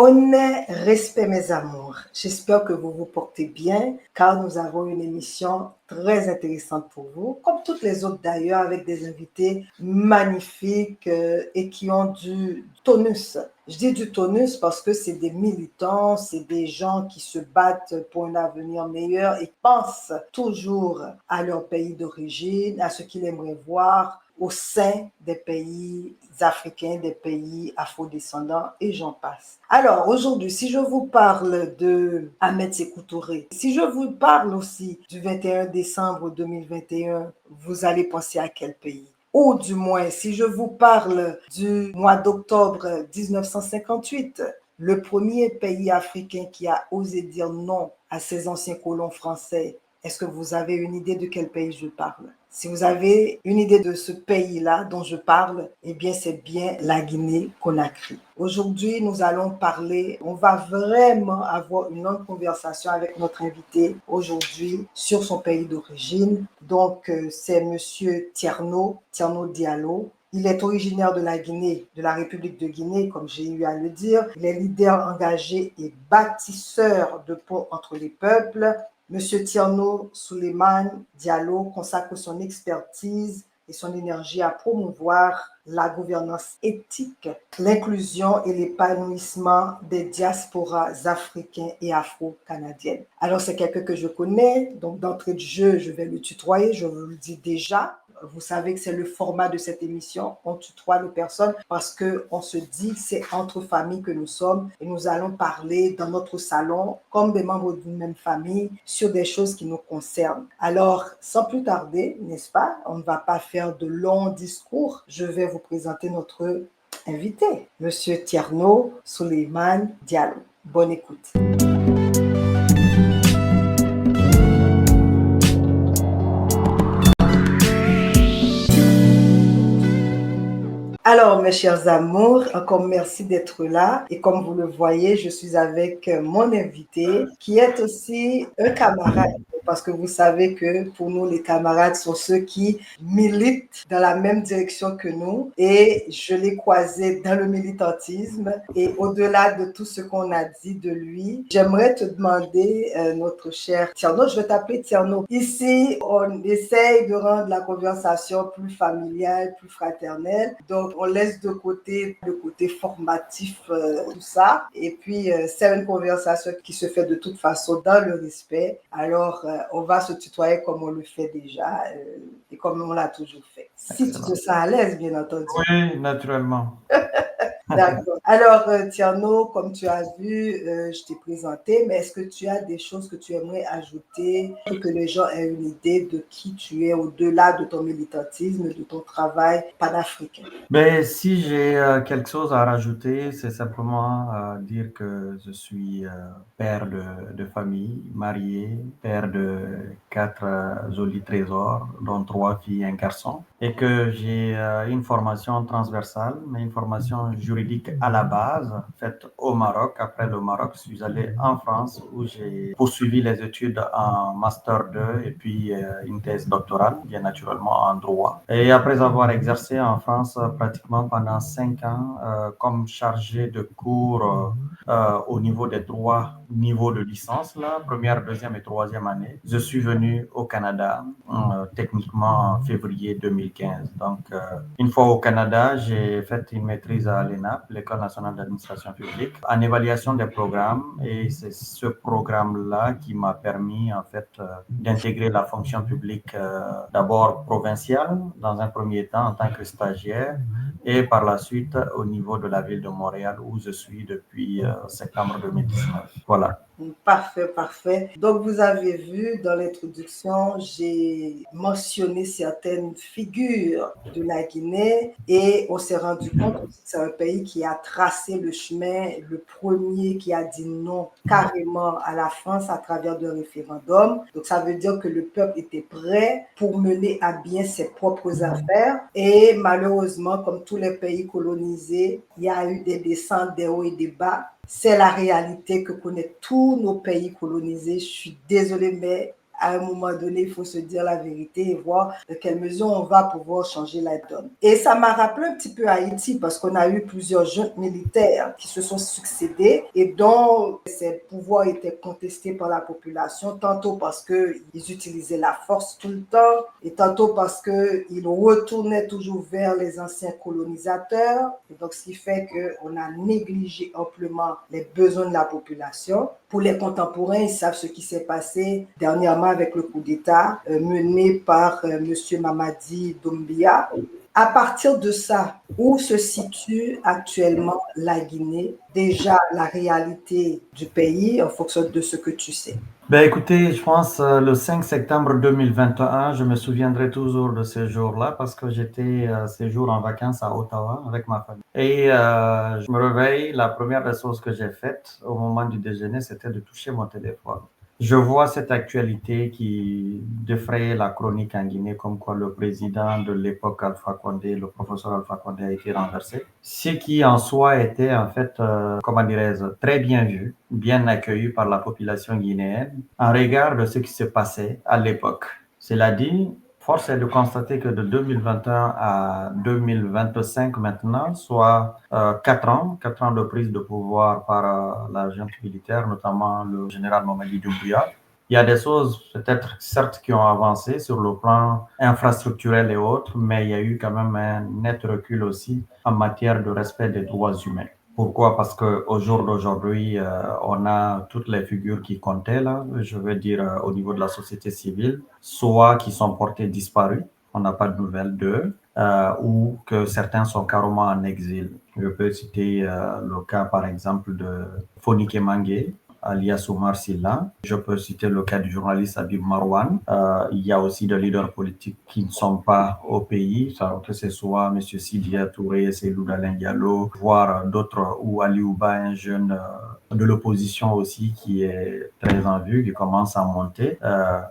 Honneur, respect mes amours. J'espère que vous vous portez bien car nous avons une émission très intéressante pour vous, comme toutes les autres d'ailleurs, avec des invités magnifiques et qui ont du tonus. Je dis du tonus parce que c'est des militants, c'est des gens qui se battent pour un avenir meilleur et pensent toujours à leur pays d'origine, à ce qu'ils aimeraient voir au sein des pays africains, des pays afrodescendants et j'en passe. Alors aujourd'hui, si je vous parle de Ahmed Sékou Touré, si je vous parle aussi du 21 décembre 2021, vous allez penser à quel pays? Ou du moins, si je vous parle du mois d'octobre 1958, le premier pays africain qui a osé dire non à ses anciens colons français, est-ce que vous avez une idée de quel pays je parle? Si vous avez une idée de ce pays-là dont je parle, eh bien, c'est bien la Guinée-Conakry. Aujourd'hui, nous allons parler, on va vraiment avoir une longue conversation avec notre invité aujourd'hui sur son pays d'origine. Donc, c'est Monsieur Tierno Diallo. Il est originaire de la Guinée, de la République de Guinée, comme j'ai eu à le dire. Il est leader engagé et bâtisseur de ponts entre les peuples. Monsieur Tierno Souleymane Diallo consacre son expertise et son énergie à promouvoir la gouvernance éthique, l'inclusion et l'épanouissement des diasporas africains et afro-canadiennes. Alors, c'est quelqu'un que je connais, donc d'entrée de jeu, je vais le tutoyer, je vous le dis déjà. Vous savez que c'est le format de cette émission. On tutoie les personnes parce qu'on se dit que c'est entre familles que nous sommes et nous allons parler dans notre salon comme des membres d'une même famille sur des choses qui nous concernent. Alors, sans plus tarder, n'est-ce pas? On ne va pas faire de longs discours. Je vais vous présenter notre invité, Monsieur Tierno Souleymane Diallo. Bonne écoute. Alors, mes chers amours, encore merci d'être là. Et comme vous le voyez, je suis avec mon invité qui est aussi un camarade. Parce que vous savez que pour nous, les camarades sont ceux qui militent dans la même direction que nous. Et je l'ai croisé dans le militantisme. Et au-delà de tout ce qu'on a dit de lui, j'aimerais te demander, notre cher Tierno, je vais t'appeler Tierno. Ici, on essaye de rendre la conversation plus familiale, plus fraternelle. Donc, on laisse de côté le côté formatif, tout ça. Et puis, c'est une conversation qui se fait de toute façon dans le respect. Alors, on va se tutoyer comme on le fait déjà et comme on l'a toujours fait. Si tu te Excellent. sens à l'aise, bien entendu. Oui, naturellement. D'accord. Alors, Tierno, comme tu as vu, je t'ai présenté, mais est-ce que tu as des choses que tu aimerais ajouter pour que les gens aient une idée de qui tu es au-delà de ton militantisme, de ton travail panafricain? Ben, si j'ai quelque chose à rajouter, c'est simplement dire que je suis père de famille, marié, père de quatre jolis trésors, dont trois filles et un garçon, et que j'ai une formation transversale, mais une formation juridique à la base, faite au Maroc. Après le Maroc, je suis allé en France où j'ai poursuivi les études en Master 2 et puis une thèse doctorale, bien naturellement en droit. Et après avoir exercé en France pratiquement pendant 5 ans comme chargé de cours au niveau des droits, niveau de licence, là, première, deuxième et troisième année. Je suis venu au Canada techniquement en février 2015. Donc, une fois au Canada, j'ai fait une maîtrise à l'ENAP, l'École nationale d'administration publique, en évaluation des programmes. Et c'est ce programme-là qui m'a permis, en fait, d'intégrer la fonction publique d'abord provinciale, dans un premier temps en tant que stagiaire, et par la suite au niveau de la ville de Montréal où je suis depuis septembre 2019. Voilà. Parfait, parfait. Donc, vous avez vu dans l'introduction, j'ai mentionné certaines figures de la Guinée et on s'est rendu compte que c'est un pays qui a tracé le chemin, le premier qui a dit non carrément à la France à travers de référendums. Donc, ça veut dire que le peuple était prêt pour mener à bien ses propres affaires et malheureusement, comme tous les pays colonisés, il y a eu des descentes, des hauts et des bas. C'est la réalité que connaissent tous nos pays colonisés. Je suis désolée, mais à un moment donné, il faut se dire la vérité et voir de quelle mesure on va pouvoir changer la donne. Et ça m'a rappelé un petit peu Haïti parce qu'on a eu plusieurs juntes militaires qui se sont succédés et dont ces pouvoirs étaient contestés par la population, tantôt parce qu'ils utilisaient la force tout le temps et tantôt parce qu'ils retournaient toujours vers les anciens colonisateurs. Et donc, ce qui fait qu'on a négligé amplement les besoins de la population. Pour les contemporains, ils savent ce qui s'est passé dernièrement avec le coup d'État mené par M. Mamadi Doumbia. À partir de ça, où se situe actuellement la Guinée? Déjà, la réalité du pays en fonction de ce que tu sais. Ben écoutez, je pense le 5 septembre 2021, je me souviendrai toujours de ce jour-là parce que j'étais ces jours en vacances à Ottawa avec ma famille. Et je me réveille, la première des choses que j'ai faites au moment du déjeuner, c'était de toucher mon téléphone. Je vois cette actualité qui défrayait la chronique en Guinée, comme quoi le président de l'époque Alpha Condé, le professeur Alpha Condé, a été renversé. Ce qui en soi était en fait, comment dirais-je, très bien vu, bien accueilli par la population guinéenne en regard de ce qui se passait à l'époque. Cela dit, force est de constater que de 2021 à 2025 maintenant, soit 4 ans de prise de pouvoir par la junte militaire, notamment le général Mamadi Doumbouya, il y a des choses peut-être certes qui ont avancé sur le plan infrastructurel et autres, mais il y a eu quand même un net recul aussi en matière de respect des droits humains. Pourquoi? Parce qu'au jour d'aujourd'hui, on a toutes les figures qui comptaient là, je veux dire au niveau de la société civile, soit qui sont portées disparues, on n'a pas de nouvelles d'eux, ou que certains sont carrément en exil. Je peux citer le cas par exemple de Fonike Mangue, alias Oumar Silla. Je peux citer le cas du journaliste Habib Marwan. Il y a aussi des leaders politiques qui ne sont pas au pays, que ce soit M. Sidia Touré, Seydou Dalein Diallo, voire d'autres, ou Ali Ouba, un jeune de l'opposition aussi qui est très en vue, qui commence à monter.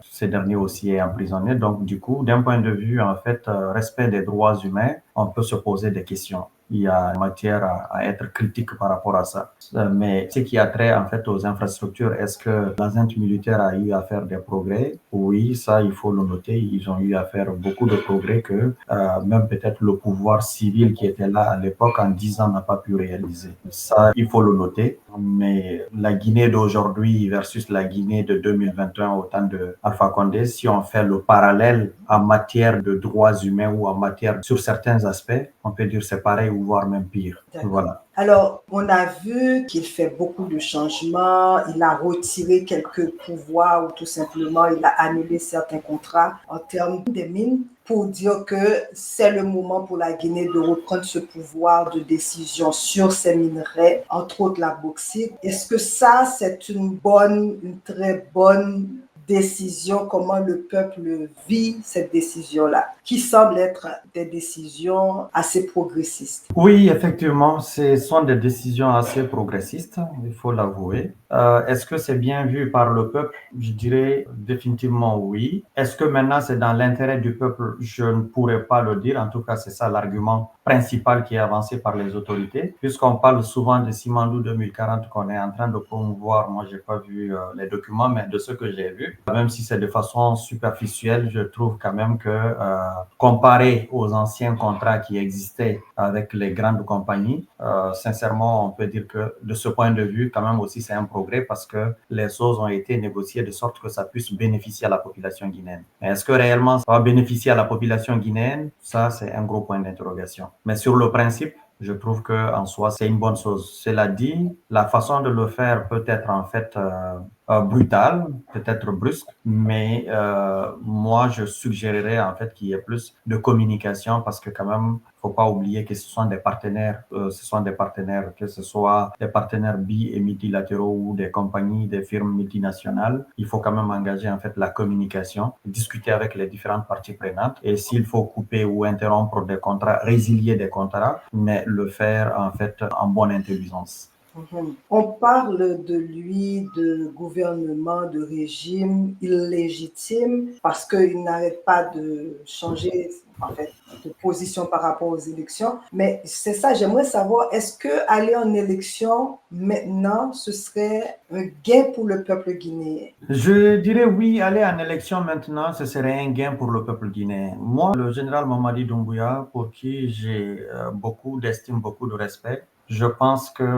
Ce dernier aussi est emprisonné. Donc, du coup, d'un point de vue, en fait, respect des droits humains, on peut se poser des questions. Il y a matière à être critique par rapport à ça. Mais ce qui a trait en fait aux infrastructures, est-ce que la junte militaire a eu à faire des progrès? Oui, ça il faut le noter. Ils ont eu à faire beaucoup de progrès que même peut-être le pouvoir civil qui était là à l'époque en 10 ans n'a pas pu réaliser. Ça il faut le noter. Mais la Guinée d'aujourd'hui versus la Guinée de 2021 au temps de Alpha Condé, si on fait le parallèle en matière de droits humains ou en matière sur certains aspects, on peut dire c'est pareil ou voire même pire. Voilà. Alors, on a vu qu'il fait beaucoup de changements, il a retiré quelques pouvoirs ou tout simplement il a annulé certains contrats en termes des mines pour dire que c'est le moment pour la Guinée de reprendre ce pouvoir de décision sur ses minerais, entre autres la bauxite. Est-ce que ça, c'est une très bonne décision, comment le peuple vit cette décision-là, qui semble être des décisions assez progressistes? Oui, effectivement, ce sont des décisions assez progressistes, il faut l'avouer. Est-ce que c'est bien vu par le peuple? Je dirais définitivement oui. Est-ce que maintenant c'est dans l'intérêt du peuple? Je ne pourrais pas le dire. En tout cas, c'est ça l'argument principal qui est avancé par les autorités. Puisqu'on parle souvent de Simandou 2040 qu'on est en train de promouvoir, moi j'ai pas vu les documents, mais de ce que j'ai vu, même si c'est de façon superficielle, je trouve quand même que comparé aux anciens contrats qui existaient avec les grandes compagnies, sincèrement, on peut dire que de ce point de vue, quand même aussi, c'est un progrès parce que les choses ont été négociées de sorte que ça puisse bénéficier à la population guinéenne. Mais est-ce que réellement ça va bénéficier à la population guinéenne? Ça, c'est un gros point d'interrogation. Mais sur le principe, je trouve que en soi, c'est une bonne chose. Cela dit, la façon de le faire peut être en fait brutale, peut-être brusque, mais moi, je suggérerais en fait qu'il y ait plus de communication parce que quand même, faut pas oublier que ce sont des partenaires, que ce soit des partenaires bi- et multilatéraux ou des compagnies, des firmes multinationales. Il faut quand même engager en fait la communication, discuter avec les différentes parties prenantes et s'il faut couper ou interrompre des contrats, résilier des contrats, mais le faire en fait en bonne intelligence. On parle de lui, de gouvernement, de régime illégitime, parce qu'il n'arrête pas de changer, en fait, de position par rapport aux élections. Mais c'est ça, j'aimerais savoir, est-ce que aller en élection maintenant, ce serait un gain pour le peuple guinéen? Je dirais oui, aller en élection maintenant, ce serait un gain pour le peuple guinéen. Moi, le général Mamadi Doumbouya, pour qui j'ai beaucoup d'estime, beaucoup de respect, je pense que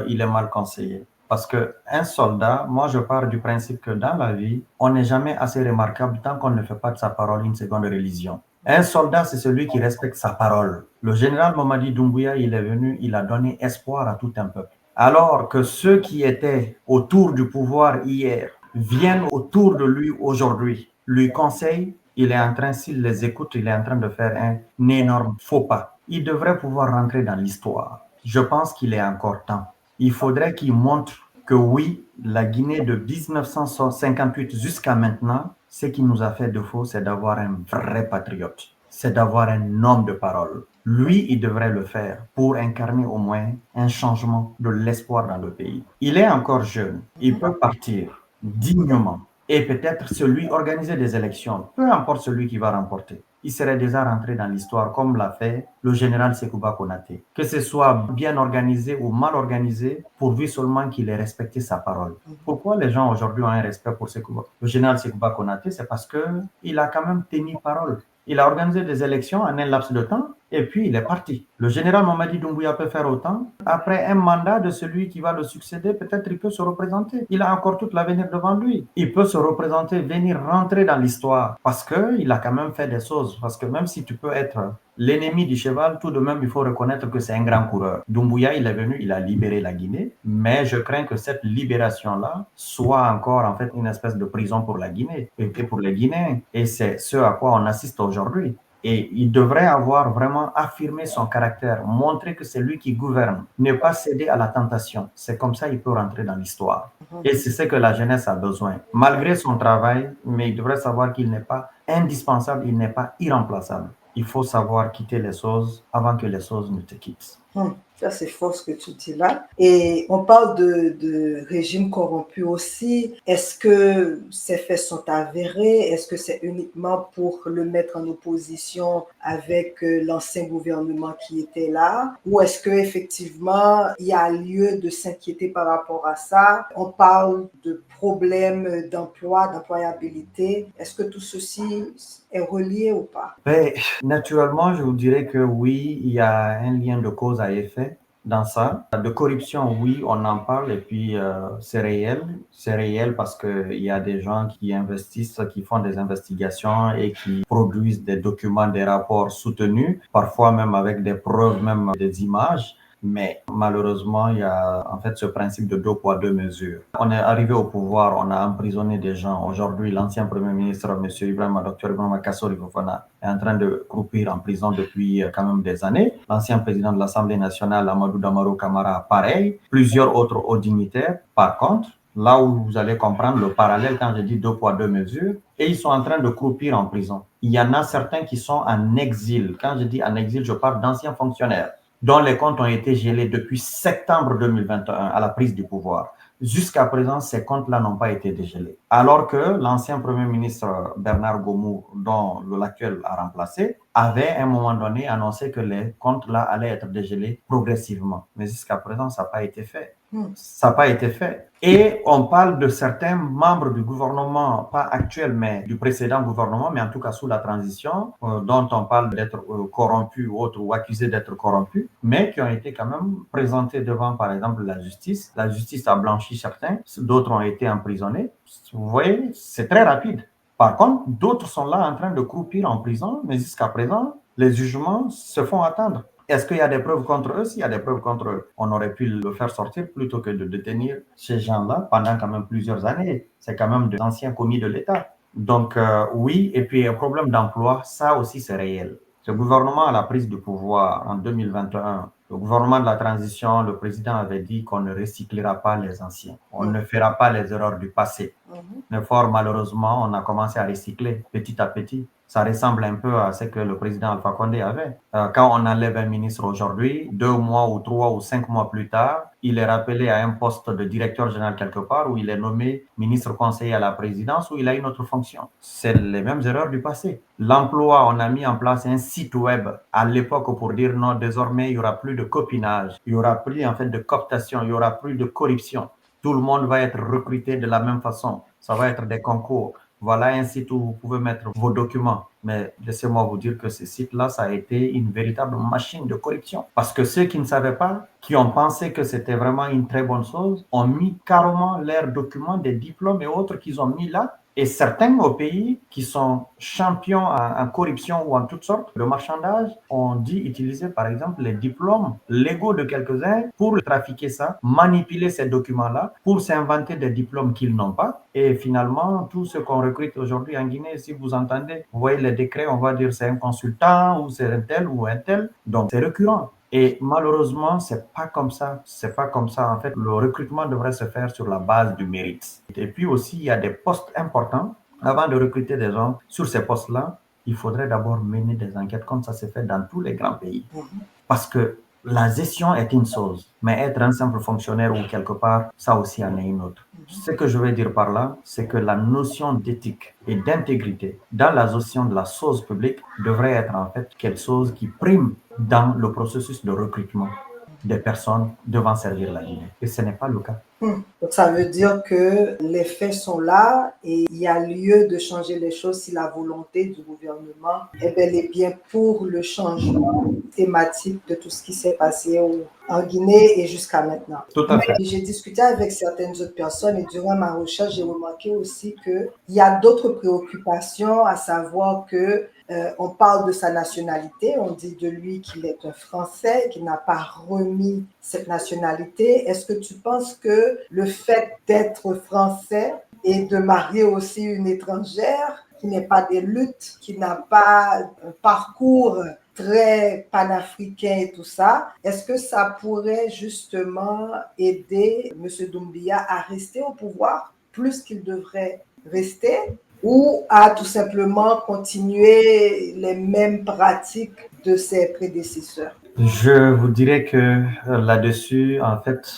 il est mal conseillé. Parce que un soldat, moi je pars du principe que dans la vie, on n'est jamais assez remarquable tant qu'on ne fait pas de sa parole une seconde religion. Un soldat, c'est celui qui respecte sa parole. Le général Mamadi Doumbouya, il est venu, il a donné espoir à tout un peuple. Alors que ceux qui étaient autour du pouvoir hier viennent autour de lui aujourd'hui, lui conseillent, il est en train, s'il les écoute, il est en train de faire un énorme faux pas. Il devrait pouvoir rentrer dans l'histoire. Je pense qu'il est encore temps. Il faudrait qu'il montre que oui, la Guinée de 1958 jusqu'à maintenant, ce qui nous a fait défaut, c'est d'avoir un vrai patriote, c'est d'avoir un homme de parole. Lui, il devrait le faire pour incarner au moins un changement de l'espoir dans le pays. Il est encore jeune, il peut partir dignement et peut-être celui organiser des élections, peu importe celui qui va remporter. Il serait déjà rentré dans l'histoire comme l'a fait le général Sekouba Konaté. Que ce soit bien organisé ou mal organisé, pourvu seulement qu'il ait respecté sa parole. Pourquoi les gens aujourd'hui ont un respect pour Sekouba? Le général Sekouba Konaté, c'est parce qu'il a quand même tenu parole. Il a organisé des élections en un laps de temps et puis il est parti. Le général Mamadi Doumbouya peut faire autant. Après un mandat de celui qui va le succéder, peut-être il peut se représenter. Il a encore toute l'avenir devant lui. Il peut se représenter, venir rentrer dans l'histoire parce qu'il a quand même fait des choses. Parce que même si tu peux être l'ennemi du cheval, tout de même, il faut reconnaître que c'est un grand coureur. Doumbouya, il est venu, il a libéré la Guinée, mais je crains que cette libération-là soit encore en fait une espèce de prison pour la Guinée et pour les Guinéens. Et c'est ce à quoi on assiste aujourd'hui. Et il devrait avoir vraiment affirmé son caractère, montrer que c'est lui qui gouverne, ne pas céder à la tentation. C'est comme ça qu'il peut rentrer dans l'histoire. Et c'est ce que la jeunesse a besoin. Malgré son travail, mais il devrait savoir qu'il n'est pas indispensable, il n'est pas irremplaçable. Il faut savoir quitter les choses avant que les choses ne te quittent. Ça, c'est fort ce que tu dis là. Et on parle de régime corrompu aussi. Est-ce que ces faits sont avérés? Est-ce que c'est uniquement pour le mettre en opposition avec l'ancien gouvernement qui était là? Ou est-ce qu'effectivement, il y a lieu de s'inquiéter par rapport à ça? On parle de problèmes d'emploi, d'employabilité. Est-ce que tout ceci est relié ou pas? Mais, naturellement, je vous dirais que oui, il y a un lien de cause à effet dans ça. De corruption, oui, on en parle et puis c'est réel. C'est réel parce qu'il y a des gens qui investissent, qui font des investigations et qui produisent des documents, des rapports soutenus, parfois même avec des preuves, même des images. Mais malheureusement, il y a en fait ce principe de deux poids, deux mesures. On est arrivé au pouvoir, on a emprisonné des gens. Aujourd'hui, l'ancien Premier ministre, M. Ibrahim, Dr. Ibrahim Kassori Fofana, est en train de croupir en prison depuis quand même des années. L'ancien président de l'Assemblée nationale, Amadou Damaro Camara, pareil. Plusieurs autres hauts dignitaires. Par contre, là où vous allez comprendre le parallèle quand je dis deux poids, deux mesures, et ils sont en train de croupir en prison. Il y en a certains qui sont en exil. Quand je dis en exil, je parle d'anciens fonctionnaires dont les comptes ont été gelés depuis septembre 2021 à la prise du pouvoir. Jusqu'à présent, ces comptes-là n'ont pas été dégelés. Alors que l'ancien Premier ministre Bernard Gomou, dont l'actuel a remplacé, avait à un moment donné annoncé que les comptes-là allaient être dégelés progressivement. Mais jusqu'à présent, ça n'a pas été fait. Ça n'a pas été fait. Et on parle de certains membres du gouvernement, pas actuel, mais du précédent gouvernement, mais en tout cas sous la transition, dont on parle d'être corrompus ou autres, ou accusés d'être corrompus, mais qui ont été quand même présentés devant, par exemple, la justice. La justice a blanchi certains, d'autres ont été emprisonnés. Vous voyez, c'est très rapide. Par contre, d'autres sont là en train de croupir en prison, mais jusqu'à présent, les jugements se font attendre. Est-ce qu'il y a des preuves contre eux? S'il y a des preuves contre eux, on aurait pu le faire sortir plutôt que de détenir ces gens-là pendant quand même plusieurs années. C'est quand même d'anciens commis de l'État. Donc oui, et puis un problème d'emploi, ça aussi c'est réel. Ce gouvernement à la prise du pouvoir en 2021, le gouvernement de la transition, le président avait dit qu'on ne recyclera pas les anciens. On ne fera pas les erreurs du passé. Mais fort malheureusement, on a commencé à recycler petit à petit. Ça ressemble un peu à ce que le président Alpha Condé avait. Quand on enlève un ministre aujourd'hui, 2 mois ou 3 ou 5 mois plus tard, il est rappelé à un poste de directeur général quelque part où il est nommé ministre conseiller à la présidence où il a une autre fonction. C'est les mêmes erreurs du passé. L'emploi, on a mis en place un site web à l'époque pour dire non, désormais, il n'y aura plus de copinage, il n'y aura plus en fait de cooptation, il n'y aura plus de corruption. Tout le monde va être recruté de la même façon. Ça va être des concours. Voilà un site où vous pouvez mettre vos documents. Mais laissez-moi vous dire que ce site-là, ça a été une véritable machine de corruption. Parce que ceux qui ne savaient pas, qui ont pensé que c'était vraiment une très bonne chose, ont mis carrément leurs documents, des diplômes et autres qu'ils ont mis là. Et certains au pays qui sont champions en corruption ou en toutes sortes de marchandages ont dû utiliser par exemple les diplômes légaux de quelques-uns pour trafiquer ça, manipuler ces documents-là pour s'inventer des diplômes qu'ils n'ont pas. Et finalement, tout ce qu'on recrute aujourd'hui en Guinée, si vous entendez, vous voyez les décrets, on va dire c'est un consultant ou c'est un tel ou un tel. Donc c'est récurrent. Et malheureusement, c'est pas comme ça. C'est pas comme ça. En fait, le recrutement devrait se faire sur la base du mérite. Et puis aussi, il y a des postes importants. Avant de recruter des gens sur ces postes-là, il faudrait d'abord mener des enquêtes comme ça se fait dans tous les grands pays. Parce que la gestion est une chose, mais être un simple fonctionnaire ou quelque part, ça aussi en est une autre. Ce que je veux dire par là, c'est que la notion d'éthique et d'intégrité dans la gestion de la chose publique devrait être en fait quelque chose qui prime dans le processus de recrutement des personnes devant servir la Guinée. Et ce n'est pas le cas. Donc ça veut dire que les faits sont là et il y a lieu de changer les choses si la volonté du gouvernement est bel et bien pour le changement thématique de tout ce qui s'est passé en Guinée et jusqu'à maintenant. Tout à fait. J'ai discuté avec certaines autres personnes et durant ma recherche, j'ai remarqué aussi qu'il y a d'autres préoccupations, à savoir que on parle de sa nationalité, on dit de lui qu'il est un Français, qu'il n'a pas remis cette nationalité. Est-ce que tu penses que le fait d'être Français et de marier aussi une étrangère qui n'est pas des luttes, qui n'a pas un parcours très panafricain et tout ça, est-ce que ça pourrait justement aider M. Doumbia à rester au pouvoir plus qu'il devrait rester ou à tout simplement continuer les mêmes pratiques de ses prédécesseurs? Je vous dirais que là-dessus, en fait,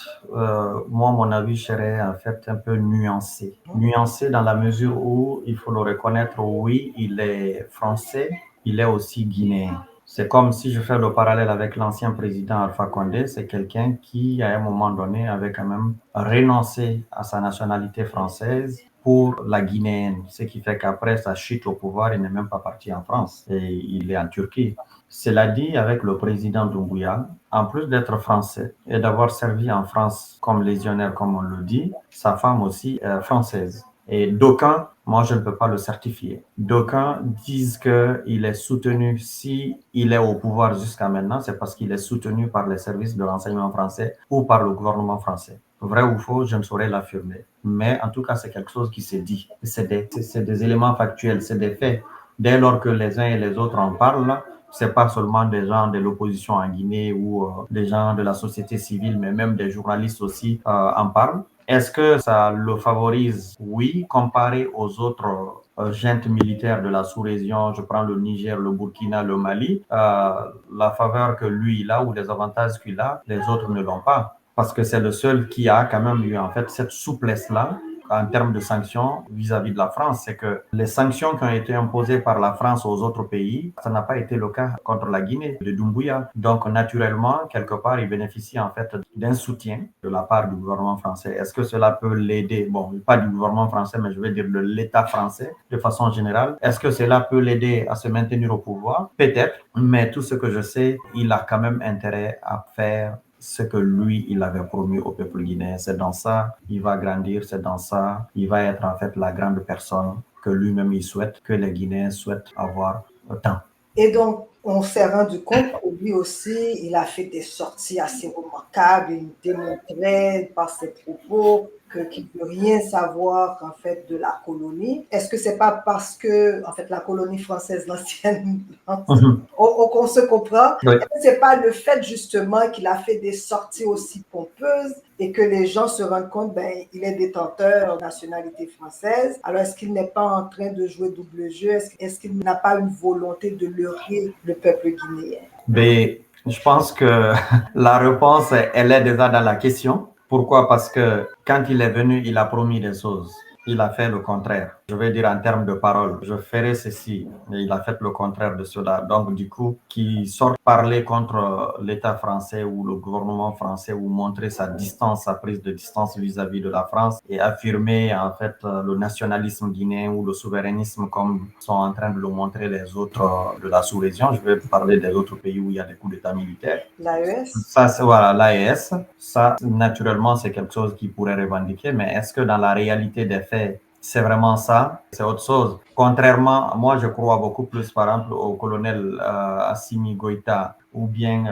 moi, mon avis serait en fait un peu nuancé. Nuancé dans la mesure où il faut le reconnaître, oui, il est français, il est aussi guinéen. C'est comme si je fais le parallèle avec l'ancien président Alpha Condé, c'est quelqu'un qui, à un moment donné, avait quand même renoncé à sa nationalité française pour la guinéenne, ce qui fait qu'après sa chute au pouvoir, il n'est même pas parti en France et il est en Turquie. Cela dit, avec le président Doumbouya, en plus d'être français et d'avoir servi en France comme légionnaire, comme on le dit, sa femme aussi est française. Et d'aucuns, moi je ne peux pas le certifier, d'aucuns disent qu'il est soutenu, si il est au pouvoir jusqu'à maintenant, c'est parce qu'il est soutenu par les services de renseignement français ou par le gouvernement français. Vrai ou faux, je ne saurais l'affirmer. Mais en tout cas, c'est quelque chose qui se dit. C'est des éléments factuels, c'est des faits. Dès lors que les uns et les autres en parlent, c'est pas seulement des gens de l'opposition en Guinée ou des gens de la société civile, mais même des journalistes aussi en parlent. Est-ce que ça le favorise? Oui, comparé aux autres juntes militaires de la sous-région, je prends le Niger, le Burkina, le Mali, la faveur que lui il a ou les avantages qu'il a, les autres ne l'ont pas. Parce que c'est le seul qui a quand même eu en fait cette souplesse-là en termes de sanctions vis-à-vis de la France, c'est que les sanctions qui ont été imposées par la France aux autres pays, ça n'a pas été le cas contre la Guinée de Doumbouya. Donc, naturellement, quelque part, il bénéficie en fait d'un soutien de la part du gouvernement français. Est-ce que cela peut l'aider? Bon, pas du gouvernement français, mais je vais dire de l'État français de façon générale. Est-ce que cela peut l'aider à se maintenir au pouvoir? Peut-être, mais tout ce que je sais, il a quand même intérêt à faire ce que lui, il avait promis au peuple guinéen. C'est dans ça il va grandir, c'est dans ça il va être en fait la grande personne que lui-même il souhaite, que les Guinéens souhaitent avoir autant. Et donc, on s'est rendu compte que lui aussi, il a fait des sorties assez remarquables. Il démontrait par ses propos qui ne veut rien savoir en fait de la colonie. Est-ce que c'est pas parce que en fait la colonie française, l'ancienne, qu'on se comprend? Oui. Est-ce que c'est pas le fait justement qu'il a fait des sorties aussi pompeuses et que les gens se rendent compte, ben, il est détenteur de nationalité française. Alors, est-ce qu'il n'est pas en train de jouer double jeu? Est-ce qu'il n'a pas une volonté de leurrer le peuple guinéen? Mais je pense que la réponse, elle est déjà dans la question. Pourquoi? Parce que quand il est venu, il a promis des choses. Il a fait le contraire. Je vais dire en termes de parole, je ferai ceci, mais il a fait le contraire de cela. Donc, du coup, qui sort parler contre l'État français ou le gouvernement français ou montrer sa distance, sa prise de distance vis-à-vis de la France et affirmer en fait le nationalisme guinéen ou le souverainisme comme sont en train de le montrer les autres de la sous-région. Je vais parler des autres pays où il y a des coups d'État militaires. L'AES? Ça, c'est voilà, l'AES. Ça, naturellement, c'est quelque chose qu'ils pourraient revendiquer, mais est-ce que dans la réalité des faits, c'est vraiment ça? C'est autre chose. Contrairement, moi, je crois beaucoup plus, par exemple, au colonel Assimi Goïta ou bien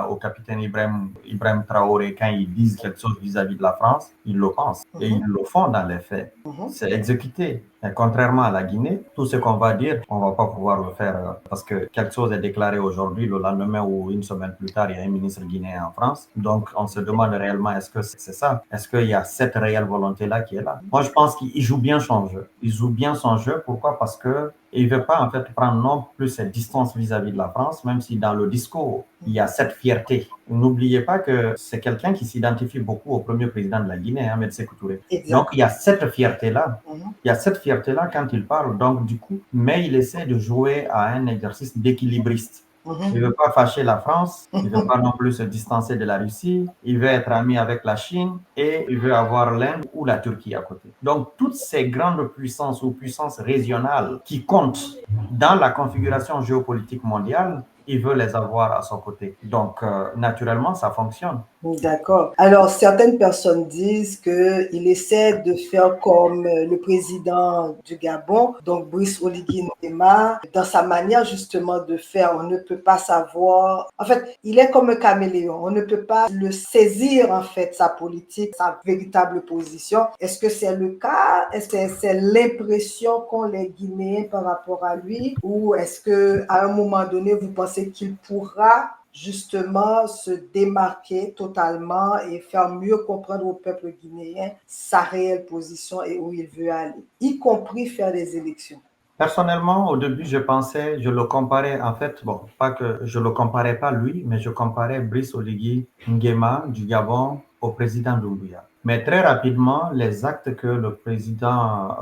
au capitaine Ibrahim Traoré, quand ils disent quelque chose vis-à-vis de la France, ils le pensent et ils le font dans les faits. C'est exécuté. Et contrairement à la Guinée, tout ce qu'on va dire, on va pas pouvoir le faire parce que quelque chose est déclaré aujourd'hui, le lendemain ou une semaine plus tard, il y a un ministre guinéen en France. Donc, on se demande réellement, est-ce que c'est ça? Est-ce qu'il y a cette réelle volonté-là qui est là? Moi, je pense qu'il joue bien son jeu. Il joue bien son jeu. Pourquoi? Parce que il veut pas, en fait, prendre non plus cette distance vis-à-vis de la France, même si dans le discours, il y a cette fierté. N'oubliez pas que c'est quelqu'un qui s'identifie beaucoup au premier président de la Guinée, Ahmed Sékou Touré. Donc, il y a cette fierté-là. Il y a cette fierté-là quand il parle, donc du coup, mais il essaie de jouer à un exercice d'équilibriste. Il ne veut pas fâcher la France, il ne veut pas non plus se distancer de la Russie, il veut être ami avec la Chine et il veut avoir l'Inde ou la Turquie à côté. Donc, toutes ces grandes puissances ou puissances régionales qui comptent dans la configuration géopolitique mondiale, il veut les avoir à son côté. Donc, naturellement, ça fonctionne. D'accord. Alors, certaines personnes disent qu'il essaie de faire comme le président du Gabon, donc Brice Oligui Nguema, dans sa manière justement de faire. On ne peut pas savoir. En fait, il est comme un caméléon. On ne peut pas le saisir, en fait, sa politique, sa véritable position. Est-ce que c'est le cas? Est-ce que c'est l'impression qu'ont les Guinéens par rapport à lui? Ou est-ce qu'à un moment donné, vous pensez qu'il pourra justement se démarquer totalement et faire mieux comprendre au peuple guinéen sa réelle position et où il veut aller, y compris faire des élections? Personnellement, au début, je le comparais, en fait, bon, pas que je le comparais pas lui, mais je comparais Brice Oligui Nguema du Gabon au président Doumbouya. Mais très rapidement, les actes que le président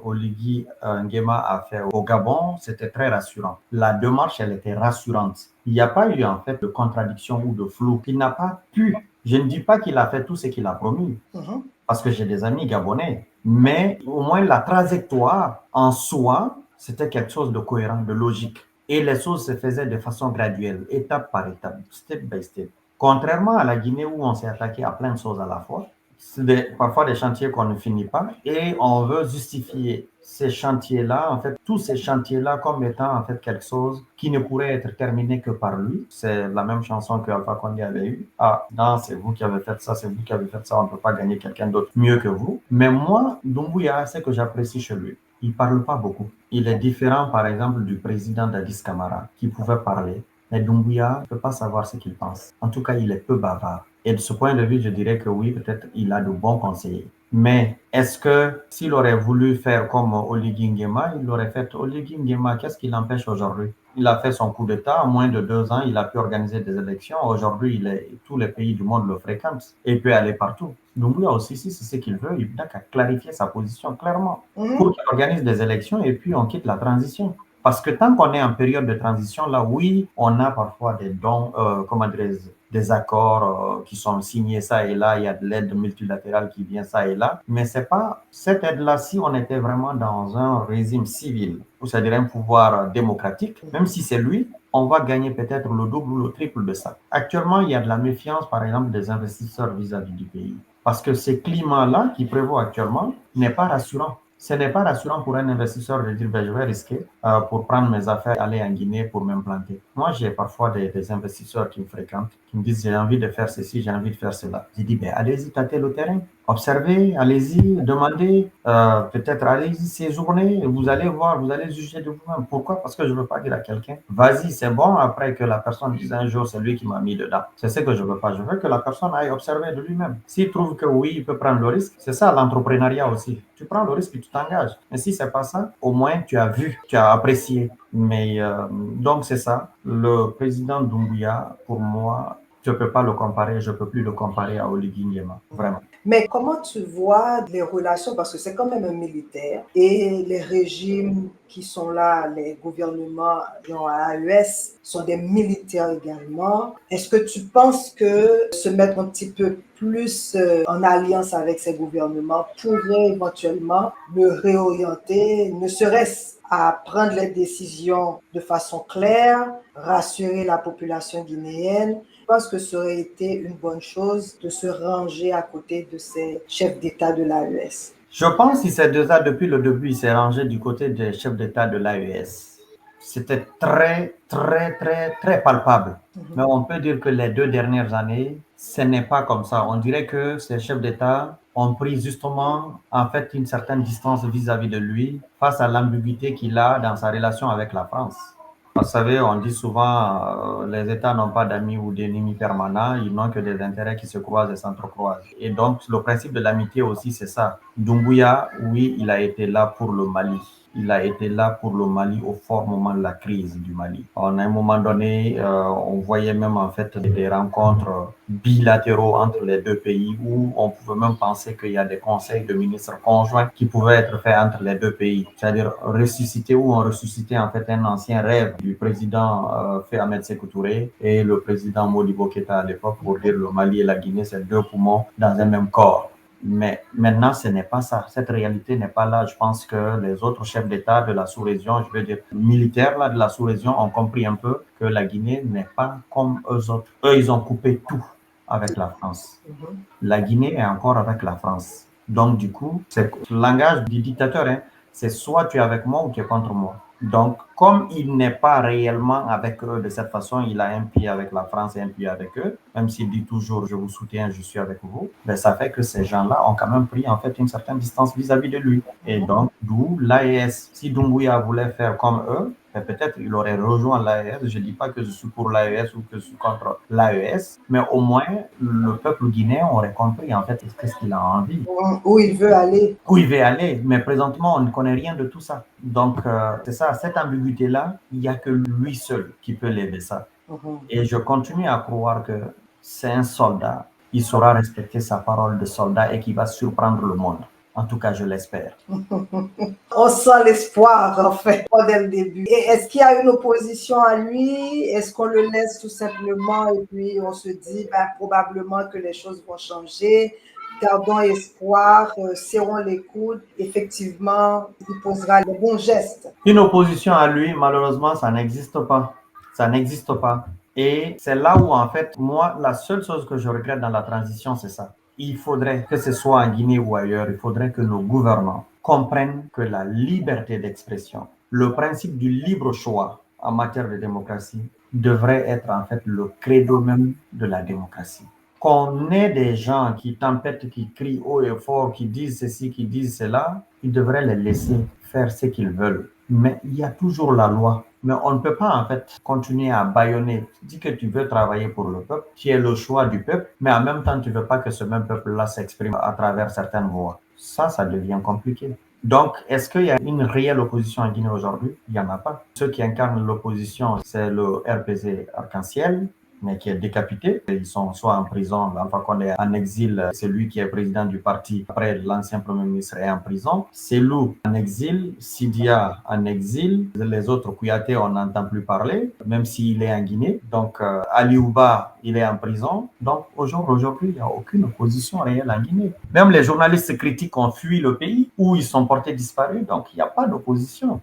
Oligui Nguema a fait au Gabon, c'était très rassurant. La démarche, elle était rassurante. Il n'y a pas eu, en fait, de contradiction ou de flou. Il n'a pas pu. Je ne dis pas qu'il a fait tout ce qu'il a promis. Parce que j'ai des amis gabonais. Mais au moins la trajectoire en soi, c'était quelque chose de cohérent, de logique. Et les choses se faisaient de façon graduelle, étape par étape, step by step. Contrairement à la Guinée où on s'est attaqué à plein de choses à la fois, c'est parfois des chantiers qu'on ne finit pas et on veut justifier ces chantiers-là, en fait, tous ces chantiers-là comme étant en fait quelque chose qui ne pourrait être terminé que par lui. C'est la même chanson que Alpha Condé avait eue. Ah, non, c'est vous qui avez fait ça, c'est vous qui avez fait ça, on ne peut pas gagner quelqu'un d'autre mieux que vous. Mais moi, Doumbouya, c'est que j'apprécie chez lui. Il ne parle pas beaucoup. Il est différent, par exemple, du président Dadis Camara, qui pouvait parler. Mais Doumbouya ne peut pas savoir ce qu'il pense. En tout cas, il est peu bavard. Et de ce point de vue, je dirais que oui, peut-être il a de bons conseillers. Mais est-ce que s'il aurait voulu faire comme Oligui Nguema, il l'aurait fait? Oligui Nguema, qu'est-ce qui l'empêche aujourd'hui? Il a fait son coup d'État, en moins de 2 ans, il a pu organiser des élections. Aujourd'hui, tous les pays du monde le fréquentent et il peut aller partout. Doumbouya aussi, si c'est ce qu'il veut, il n'a qu'à clarifier sa position clairement pour qu'il organise des élections et puis on quitte la transition. Parce que tant qu'on est en période de transition, là, oui, on a parfois des dons, des accords qui sont signés ça et là, il y a de l'aide multilatérale qui vient ça et là, mais c'est pas cette aide-là, si on était vraiment dans un régime civil, ou c'est-à-dire un pouvoir démocratique, même si c'est lui, on va gagner peut-être le double ou le triple de ça. Actuellement, il y a de la méfiance, par exemple, des investisseurs vis-à-vis du pays. Parce que ce climat-là qui prévaut actuellement n'est pas rassurant. Ce n'est pas rassurant pour un investisseur de dire, ben, je vais risquer. pour prendre mes affaires, aller en Guinée pour m'implanter. Moi, j'ai parfois des investisseurs qui me fréquentent, qui me disent, j'ai envie de faire ceci, j'ai envie de faire cela. J'ai dit, ben, allez-y, tâtez le terrain, observez, allez-y, demandez, peut-être allez-y séjourner, vous allez voir, vous allez juger de vous-même. Pourquoi? Parce que je ne veux pas dire à quelqu'un, vas-y, c'est bon, après que la personne dise un jour, c'est lui qui m'a mis dedans. C'est ce que je veux pas. Je veux que la personne aille observer de lui-même. S'il trouve que oui, il peut prendre le risque, c'est ça l'entrepreneuriat aussi. Tu prends le risque et tu t'engages. Mais si c'est pas ça, au moins tu as vu, tu as apprécié. Mais donc c'est ça. Le président Doumbouya, pour moi, je ne peux pas le comparer, je ne peux plus le comparer à Oligui Nguema, vraiment. Mais comment tu vois les relations, parce que c'est quand même un militaire, et les régimes qui sont là, les gouvernements à l'AES sont des militaires également. Est-ce que tu penses que se mettre un petit peu plus en alliance avec ces gouvernements pourrait éventuellement le réorienter, ne serait-ce à prendre les décisions de façon claire, rassurer la population guinéenne? Je pense que ça aurait été une bonne chose de se ranger à côté de ces chefs d'État de l'AES. Je pense qu'il s'est déjà, depuis le début, il s'est rangé du côté des chefs d'État de l'AES. C'était très, très, très, très palpable. Mais on peut dire que les 2 dernières années, ce n'est pas comme ça. On dirait que ces chefs d'État ont pris justement, en fait, une certaine distance vis-à-vis de lui face à l'ambiguïté qu'il a dans sa relation avec la France. Vous savez, on dit souvent, les États n'ont pas d'amis ou d'ennemis permanents, ils n'ont que des intérêts qui se croisent et s'entrecroisent. Et donc, le principe de l'amitié aussi, c'est ça. Doumbouya, oui, il a été là pour le Mali. Il a été là pour le Mali au fort moment de la crise du Mali. À un moment donné, on voyait même en fait des rencontres bilatéraux entre les deux pays où on pouvait même penser qu'il y a des conseils de ministres conjoints qui pouvaient être faits entre les deux pays. C'est-à-dire ressusciter ou on ressuscitait en fait un ancien rêve du président Ahmed Sékou Touré et le président Modibo Keïta à l'époque pour dire le Mali et la Guinée, c'est 2 poumons dans un même corps. Mais maintenant, ce n'est pas ça. Cette réalité n'est pas là. Je pense que les autres chefs d'État de la sous-région, je veux dire militaires là, de la sous-région, ont compris un peu que la Guinée n'est pas comme eux autres. Eux, ils ont coupé tout avec la France. La Guinée est encore avec la France. Donc, du coup, c'est le langage du dictateur. Hein. C'est soit tu es avec moi ou tu es contre moi. Donc, comme il n'est pas réellement avec eux de cette façon, il a un pied avec la France et un pied avec eux, même s'il dit toujours je vous soutiens, je suis avec vous, ben ça fait que ces gens-là ont quand même pris en fait une certaine distance vis-à-vis de lui. Et donc, d'où l'AES. Si Doumbouya voulait faire comme eux, ben peut-être il aurait rejoint l'AES. Je ne dis pas que je suis pour l'AES ou que je suis contre l'AES, mais au moins le peuple guinéen aurait compris en fait qu'est-ce qu'il a envie. Où il veut aller. Où il veut aller, mais présentement, on ne connaît rien de tout ça. Donc, c'est ça, cette ambiguïté-là, il n'y a que lui seul qui peut lever ça. Et je continue à croire que c'est un soldat, il saura respecter sa parole de soldat et qui va surprendre le monde. En tout cas, je l'espère. On sent l'espoir, en fait, dès le début. Et est-ce qu'il y a une opposition à lui? Est-ce qu'on le laisse tout simplement et puis on se dit probablement que les choses vont changer? Gardons espoir, serrons les coudes. Effectivement, il posera les bons gestes. Une opposition à lui, malheureusement, ça n'existe pas. Ça n'existe pas. Et c'est là où, en fait, moi, la seule chose que je regrette dans la transition, c'est ça. Il faudrait, que ce soit en Guinée ou ailleurs, il faudrait que nos gouvernants comprennent que la liberté d'expression, le principe du libre choix en matière de démocratie devrait être en fait le credo même de la démocratie. Qu'on ait des gens qui tempêtent, qui crient haut et fort, qui disent ceci, qui disent cela, ils devraient les laisser faire ce qu'ils veulent. Mais il y a toujours la loi. Mais on ne peut pas en fait continuer à bâillonner. Tu dis que tu veux travailler pour le peuple, tu es le choix du peuple, mais en même temps tu ne veux pas que ce même peuple-là s'exprime à travers certaines voix. Ça devient compliqué. Donc, est-ce qu'il y a une réelle opposition en Guinée aujourd'hui? Il n'y en a pas. Ceux qui incarnent l'opposition, c'est le RPC Arc-en-Ciel, mais qui est décapité. Ils sont soit en prison, Alpha Condé est en exil, c'est lui qui est président du parti. Après, l'ancien premier ministre est en prison. Selou en exil, Sidia en exil. Les autres, Kouyaté, on n'entend plus parler, même s'il est en Guinée. Donc, Ali Ouba, il est en prison. Donc, aujourd'hui, il n'y a aucune opposition réelle en Guinée. Même les journalistes critiques ont fui le pays où ils sont portés disparus. Donc, il n'y a pas d'opposition.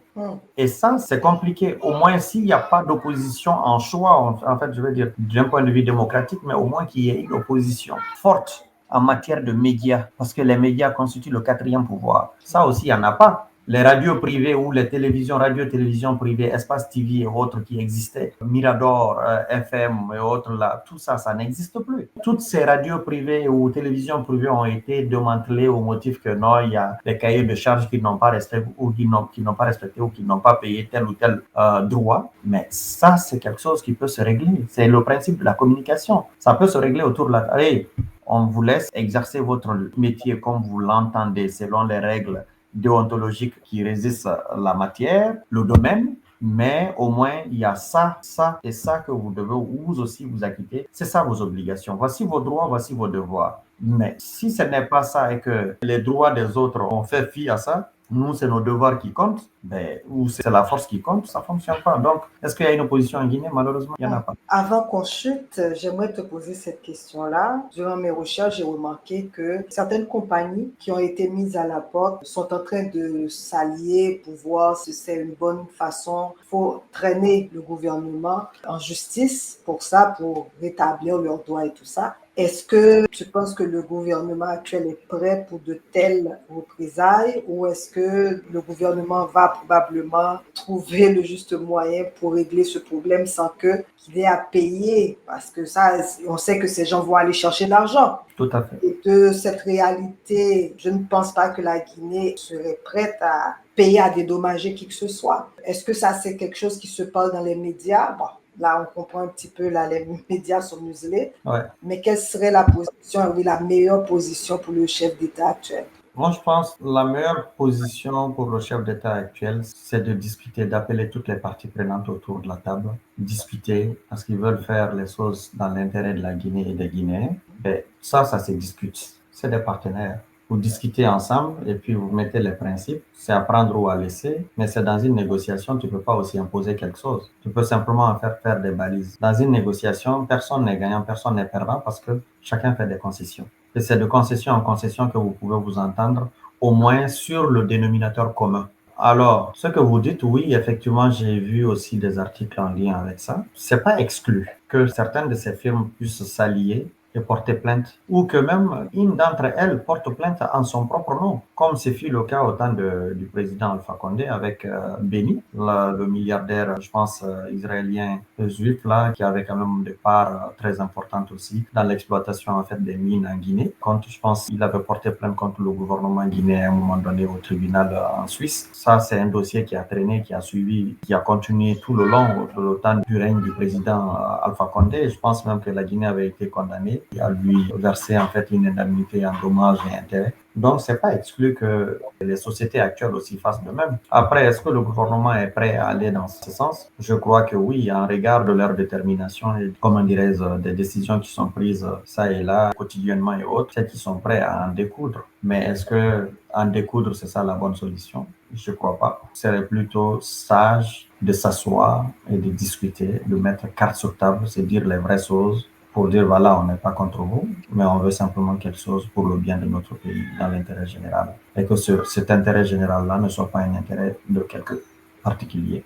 Et ça, c'est compliqué. Au moins, s'il n'y a pas d'opposition en choix, en fait, je veux dire, d'un point de vue démocratique, mais au moins qu'il y ait une opposition forte en matière de médias, parce que les médias constituent le 4e pouvoir. Ça aussi, il n'y en a pas. Les radios privées ou les télévisions, radio-télévisions privées, Espace TV et autres qui existaient, Mirador, FM et autres là, tout ça, ça n'existe plus. Toutes ces radios privées ou télévisions privées ont été démantelées au motif que non, il y a des cahiers de charges qui n'ont pas respecté ou qui n'ont pas respecté ou qui n'ont pas payé tel ou tel droit. Mais ça, c'est quelque chose qui peut se régler. C'est le principe de la communication. Ça peut se régler autour de la... Allez, on vous laisse exercer votre métier comme vous l'entendez, selon les règles déontologiques qui régissent la matière, le domaine, mais au moins il y a ça, ça et ça que vous devez vous aussi vous acquitter. C'est ça vos obligations. Voici vos droits, voici vos devoirs. Mais si ce n'est pas ça et que les droits des autres ont fait fi à ça, nous, c'est nos devoirs qui comptent, ben, ou c'est la force qui compte, ça ne fonctionne pas. Donc, est-ce qu'il y a une opposition en Guinée? Malheureusement, il n'y en a pas. Avant qu'on chute, j'aimerais te poser cette question-là. Durant mes recherches, j'ai remarqué que certaines compagnies qui ont été mises à la porte sont en train de s'allier pour voir si c'est une bonne façon. Il faut traîner le gouvernement en justice pour ça, pour rétablir leurs droits et tout ça. Est-ce que tu penses que le gouvernement actuel est prêt pour de telles représailles ou est-ce que le gouvernement va probablement trouver le juste moyen pour régler ce problème sans qu'il ait à payer? Parce que ça, on sait que ces gens vont aller chercher l'argent. Tout à fait. Et de cette réalité, je ne pense pas que la Guinée serait prête à payer à dédommager qui que ce soit. Est-ce que ça, c'est quelque chose qui se parle dans les médias? Bon, là, on comprend un petit peu, là, les médias sont muselés. Ouais. Mais quelle serait la position, oui, la meilleure position pour le chef d'État actuel? Moi, je pense que la meilleure position pour le chef d'État actuel, c'est de discuter, d'appeler toutes les parties prenantes autour de la table, discuter, parce qu'ils veulent faire les choses dans l'intérêt de la Guinée et des Guinéens. Ben, ça se discute. C'est des partenaires. Vous discutez ensemble et puis vous mettez les principes. C'est à prendre ou à laisser, mais c'est dans une négociation, tu ne peux pas aussi imposer quelque chose. Tu peux simplement faire des balises. Dans une négociation, personne n'est gagnant, personne n'est perdant parce que chacun fait des concessions. Et c'est de concession en concession que vous pouvez vous entendre, au moins sur le dénominateur commun. Alors, ce que vous dites, oui, effectivement, j'ai vu aussi des articles en lien avec ça. C'est pas exclu que certaines de ces firmes puissent s'allier et porter plainte, ou que même une d'entre elles porte plainte en son propre nom, comme ce fut le cas au temps du président Alpha Condé avec Beni, le milliardaire, je pense, israélien juif, là, qui avait quand même des parts très importantes aussi dans l'exploitation en fait des mines en Guinée. Je pense qu'il avait porté plainte contre le gouvernement guinéen à un moment donné au tribunal en Suisse. Ça, c'est un dossier qui a traîné, qui a suivi, qui a continué tout le long de le temps du règne du président Alpha Condé. Je pense même que la Guinée avait été condamnée à lui verser en fait une indemnité en dommages et intérêts. Donc, c'est pas exclu que les sociétés actuelles aussi fassent de même. Après, est-ce que le gouvernement est prêt à aller dans ce sens? Je crois que oui, en regard de leur détermination et, comment dirais-je, des décisions qui sont prises ça et là, quotidiennement et autres, c'est qu'ils sont prêts à en découdre. Mais est-ce que en découdre, c'est ça la bonne solution? Je crois pas. Ce serait plutôt sage de s'asseoir et de discuter, de mettre carte sur table, c'est dire les vraies choses, pour dire voilà, on n'est pas contre vous, mais on veut simplement quelque chose pour le bien de notre pays, dans l'intérêt général. Et que cet intérêt général-là ne soit pas un intérêt de quelqu'un particulier.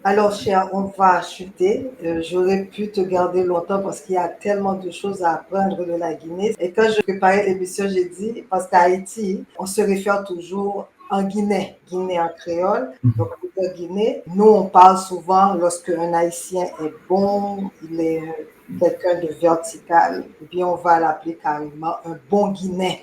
Alors, cher, on va chuter. J'aurais pu te garder longtemps parce qu'il y a tellement de choses à apprendre de la Guinée. Et quand je préparais l'émission, j'ai dit, parce qu'à Haïti, on se réfère toujours en Guinée, Guinée en créole, donc de Guinée. Nous, on parle souvent lorsque un Haïtien est bon, il est quelqu'un de vertical, eh bien, on va l'appeler carrément un bon Guinéen.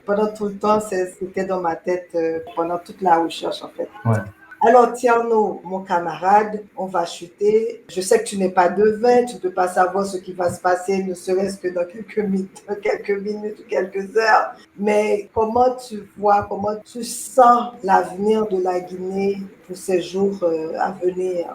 Pendant tout le temps, c'était dans ma tête, pendant toute la recherche, en fait. Ouais. Alors, Tierno, mon camarade, on va chuter. Je sais que tu n'es pas devin, tu ne peux pas savoir ce qui va se passer, ne serait-ce que dans quelques minutes ou quelques heures. Mais comment tu vois, comment tu sens l'avenir de la Guinée pour ces jours à venir?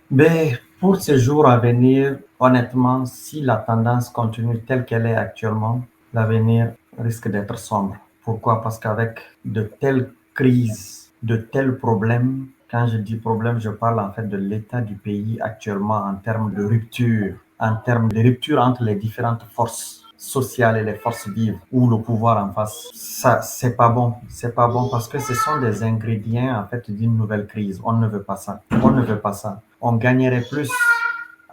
Mais pour ces jours à venir, honnêtement, si la tendance continue telle qu'elle est actuellement, l'avenir risque d'être sombre. Pourquoi? Parce qu'avec de telles crises, de tels problèmes, quand je dis problème, je parle en fait de l'état du pays actuellement en termes de rupture entre les différentes forces sociales et les forces vives ou le pouvoir en face. Ça, c'est pas bon. C'est pas bon parce que ce sont des ingrédients en fait d'une nouvelle crise. On ne veut pas ça. On ne veut pas ça. On gagnerait plus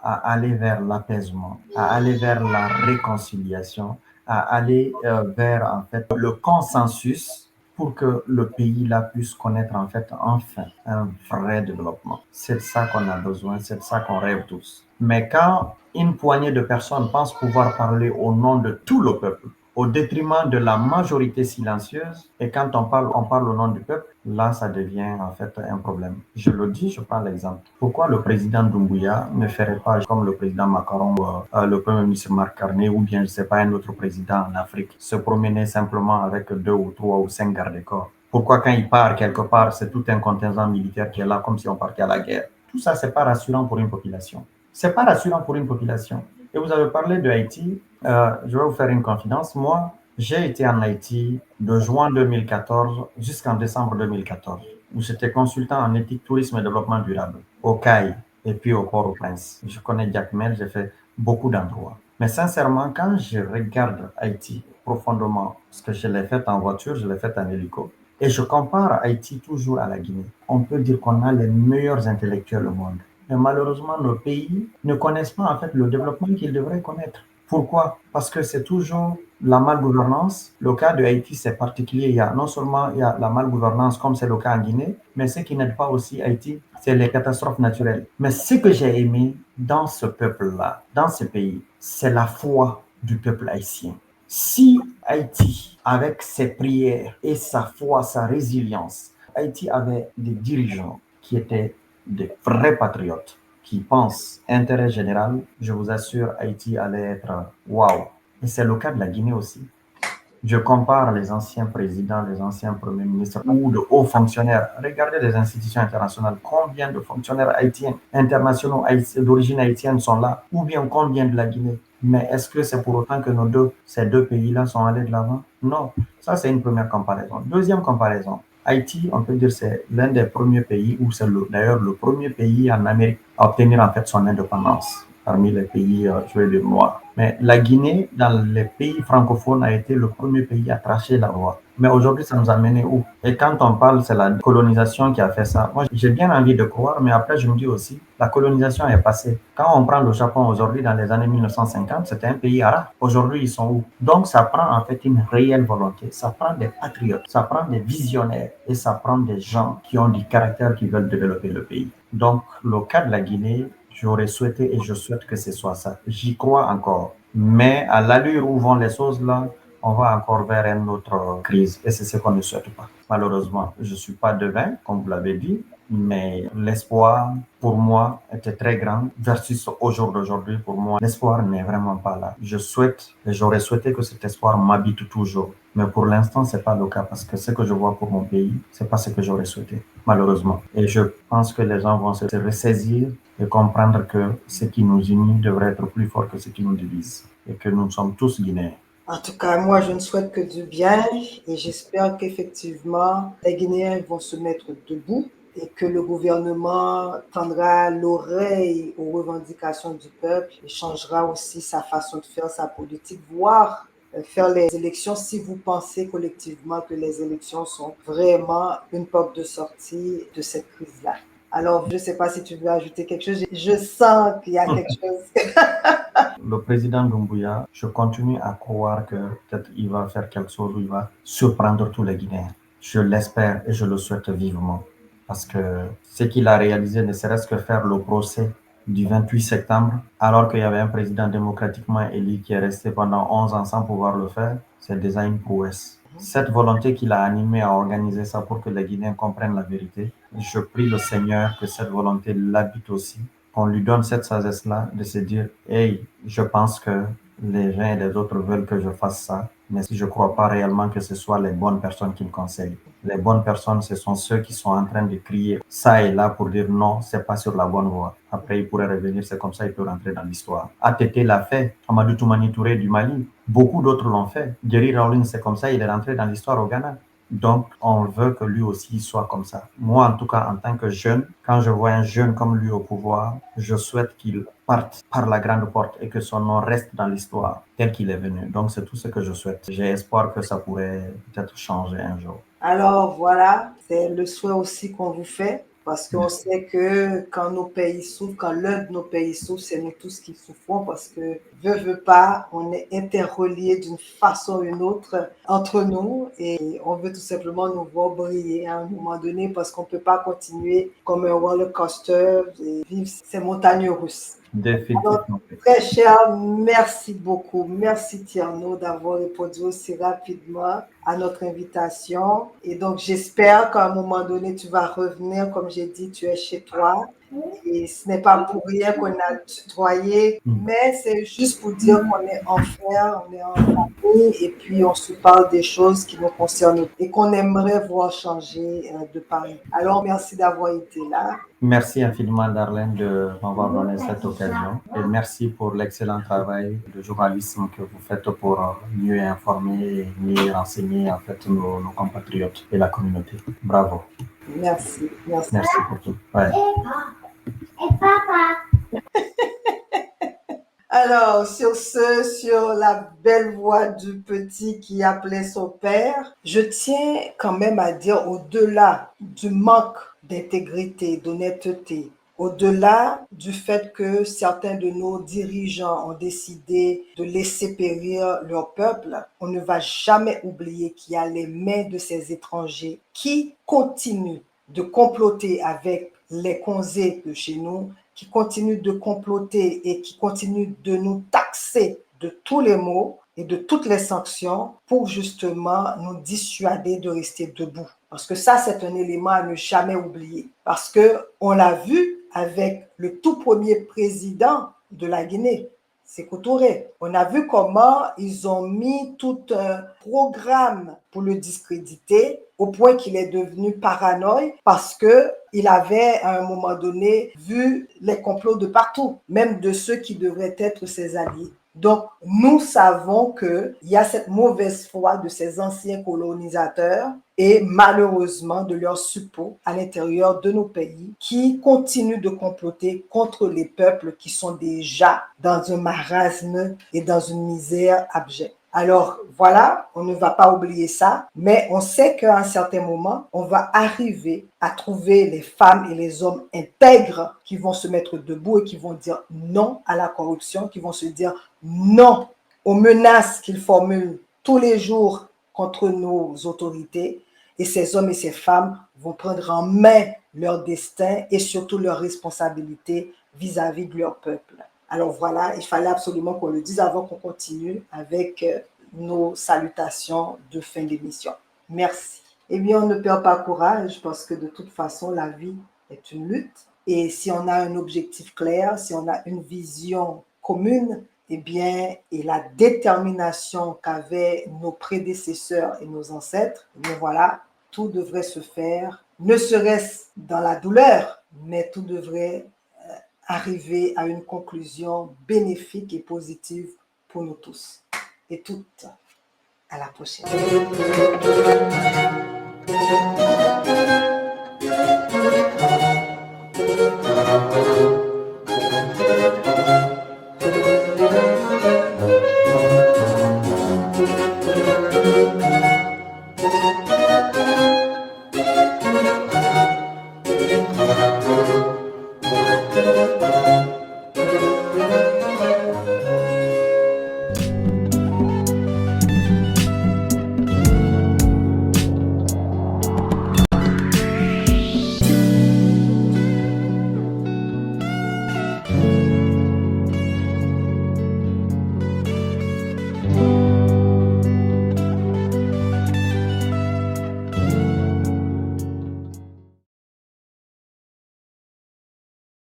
à aller vers l'apaisement, à aller vers la réconciliation, à aller vers en fait le consensus pour que le pays là puisse connaître en fait enfin un vrai développement. C'est ça qu'on a besoin, c'est ça qu'on rêve tous. Mais quand une poignée de personnes pensent pouvoir parler au nom de tout le peuple, au détriment de la majorité silencieuse, et quand on parle au nom du peuple, là, ça devient en fait un problème. Je le dis, je prends l'exemple. Pourquoi le président Doumbouya ne ferait pas comme le président Macron, le premier ministre Marc Carney, ou bien, je ne sais pas, un autre président en Afrique, se promener simplement avec 2 ou 3 ou 5 gardes-corps? Pourquoi quand il part quelque part, c'est tout un contingent militaire qui est là comme si on partait à la guerre? Tout ça, c'est pas rassurant pour une population. C'est pas rassurant pour une population. Et vous avez parlé de Haïti. Je vais vous faire une confidence. Moi, j'ai été en Haïti de juin 2014 jusqu'en décembre 2014, où j'étais consultant en éthique, tourisme et développement durable, au CAI et puis au Port-au-Prince. Je connais Jacmel, j'ai fait beaucoup d'endroits. Mais sincèrement, quand je regarde Haïti profondément, parce que je l'ai fait en voiture, je l'ai fait en hélico, et je compare Haïti toujours à la Guinée, on peut dire qu'on a les meilleurs intellectuels au monde. Mais malheureusement, nos pays ne connaissent pas en fait le développement qu'ils devraient connaître. Pourquoi? Parce que c'est toujours la malgouvernance. Le cas de Haïti, c'est particulier. Il y a non seulement il y a la malgouvernance, comme c'est le cas en Guinée, mais ce qui n'aide pas aussi Haïti, c'est les catastrophes naturelles. Mais ce que j'ai aimé dans ce peuple-là, dans ce pays, c'est la foi du peuple haïtien. Si Haïti, avec ses prières et sa foi, sa résilience, Haïti avait des dirigeants qui étaient des vrais patriotes, qui pensent intérêt général, je vous assure, Haïti allait être waouh. Et c'est le cas de la Guinée aussi. Je compare les anciens présidents, les anciens premiers ministres ou de hauts fonctionnaires. Regardez les institutions internationales. Combien de fonctionnaires haïtiens, internationaux d'origine haïtienne sont là? Ou bien combien de la Guinée? Mais est-ce que c'est pour autant que ces deux pays-là sont allés de l'avant? Non. Ça, c'est une première comparaison. Deuxième comparaison. Haïti, on peut dire, c'est l'un des premiers pays, ou c'est d'ailleurs le premier pays en Amérique à obtenir en fait son indépendance parmi les pays joués de Noirs. Mais la Guinée, dans les pays francophones, a été le premier pays à tracer la voie. Mais aujourd'hui, ça nous a mené où? Et quand on parle, c'est la colonisation qui a fait ça. Moi, j'ai bien envie de croire, mais après, je me dis aussi, la colonisation est passée. Quand on prend le Japon aujourd'hui, dans les années 1950, c'était un pays arabe. Aujourd'hui, ils sont où? Donc, ça prend en fait une réelle volonté. Ça prend des patriotes, ça prend des visionnaires et ça prend des gens qui ont du caractère, qui veulent développer le pays. Donc, le cas de la Guinée, j'aurais souhaité et je souhaite que ce soit ça. J'y crois encore. Mais à l'allure où vont les choses là, on va encore vers une autre crise. Et c'est ce qu'on ne souhaite pas. Malheureusement, je ne suis pas devin, comme vous l'avez dit, mais l'espoir, pour moi, était très grand versus au jour d'aujourd'hui. Pour moi, l'espoir n'est vraiment pas là. Je souhaite et j'aurais souhaité que cet espoir m'habite toujours. Mais pour l'instant, c'est pas le cas parce que ce que je vois pour mon pays, c'est pas ce que j'aurais souhaité, malheureusement. Et je pense que les gens vont se ressaisir et comprendre que ce qui nous unit devrait être plus fort que ce qui nous divise et que nous sommes tous Guinéens. En tout cas, moi, je ne souhaite que du bien et j'espère qu'effectivement, les Guinéens vont se mettre debout et que le gouvernement tendra l'oreille aux revendications du peuple et changera aussi sa façon de faire sa politique, voire faire les élections si vous pensez collectivement que les élections sont vraiment une porte de sortie de cette crise-là. Alors, je ne sais pas si tu veux ajouter quelque chose. Je sens qu'il y a quelque chose. Le président Doumbouya, je continue à croire que peut-être il va faire quelque chose où il va surprendre tous les Guinéens. Je l'espère et je le souhaite vivement. Parce que ce qu'il a réalisé, ne serait-ce que faire le procès du 28 septembre, alors qu'il y avait un président démocratiquement élu qui est resté pendant 11 ans sans pouvoir le faire, c'est déjà une prouesse. Cette volonté qu'il a animée à organiser ça pour que les Guinéens comprennent la vérité, je prie le Seigneur que cette volonté l'habite aussi, qu'on lui donne cette sagesse-là de se dire, hey, je pense que les uns et les autres veulent que je fasse ça, mais je ne crois pas réellement que ce soit les bonnes personnes qui me conseillent. Les bonnes personnes, ce sont ceux qui sont en train de crier ça et là pour dire non, c'est pas sur la bonne voie. Après, il pourrait revenir, c'est comme ça, il peut rentrer dans l'histoire. ATT l'a fait, Amadou Toumani Touré du Mali, beaucoup d'autres l'ont fait. Jerry Rawlings, c'est comme ça, il est rentré dans l'histoire au Ghana. Donc, on veut que lui aussi soit comme ça. Moi, en tout cas, en tant que jeune, quand je vois un jeune comme lui au pouvoir, je souhaite qu'il parte par la grande porte et que son nom reste dans l'histoire tel qu'il est venu. Donc, c'est tout ce que je souhaite. J'ai espoir que ça pourrait peut-être changer un jour. Alors voilà, c'est le souhait aussi qu'on vous fait. Parce qu'on sait que quand nos pays souffrent, quand l'un de nos pays souffre, c'est nous tous qui souffrons parce que, veut pas, on est interreliés d'une façon ou une autre entre nous et on veut tout simplement nous voir briller à un moment donné parce qu'on ne peut pas continuer comme un roller coaster et vivre ces montagnes russes. Alors, Définitivement. très cher, merci beaucoup. Merci Tierno d'avoir répondu aussi rapidement à notre invitation. Et donc, j'espère qu'à un moment donné, tu vas revenir. Comme j'ai dit, tu es chez toi. Et ce n'est pas pour rien qu'on a tutoyé, mais c'est juste pour dire qu'on est en frère, on est en famille, et puis on se parle des choses qui nous concernent et qu'on aimerait voir changer de Paris. Alors, merci d'avoir été là. Merci infiniment, Darlene, de m'avoir donné cette occasion. Et merci pour l'excellent travail de journalisme que vous faites pour mieux informer et mieux renseigner en fait nos compatriotes et la communauté. Bravo. Merci. Merci. Merci pour tout. Ouais. Et papa. Alors, sur la belle voix du petit qui appelait son père, je tiens quand même à dire, au-delà du manque d'intégrité, d'honnêteté, au-delà du fait que certains de nos dirigeants ont décidé de laisser périr leur peuple, on ne va jamais oublier qu'il y a les mains de ces étrangers qui continuent de comploter avec les Konzé de chez nous, qui continuent de comploter et qui continuent de nous taxer de tous les maux et de toutes les sanctions pour justement nous dissuader de rester debout. Parce que ça, c'est un élément à ne jamais oublier. Parce que on l'a vu avec le tout premier président de la Guinée, Sékou Touré. On a vu comment ils ont mis tout un programme pour le discréditer au point qu'il est devenu paranoïaque parce qu'il avait à un moment donné vu les complots de partout, même de ceux qui devraient être ses alliés. Donc, nous savons qu'il y a cette mauvaise foi de ces anciens colonisateurs et malheureusement de leurs suppôts à l'intérieur de nos pays qui continuent de comploter contre les peuples qui sont déjà dans un marasme et dans une misère abjecte. Alors voilà, on ne va pas oublier ça, mais on sait qu'à un certain moment, on va arriver à trouver les femmes et les hommes intègres qui vont se mettre debout et qui vont dire non à la corruption, qui vont se dire non aux menaces qu'ils formulent tous les jours contre nos autorités. Et ces hommes et ces femmes vont prendre en main leur destin et surtout leurs responsabilités vis-à-vis de leur peuple. Alors voilà, il fallait absolument qu'on le dise avant qu'on continue avec nos salutations de fin d'émission. Merci. Eh bien, on ne perd pas courage parce que de toute façon, la vie est une lutte. Et si on a un objectif clair, si on a une vision commune, eh bien, et la détermination qu'avaient nos prédécesseurs et nos ancêtres, eh bien voilà, tout devrait se faire, ne serait-ce dans la douleur, mais tout devrait arriver à une conclusion bénéfique et positive pour nous tous et toutes. À la prochaine.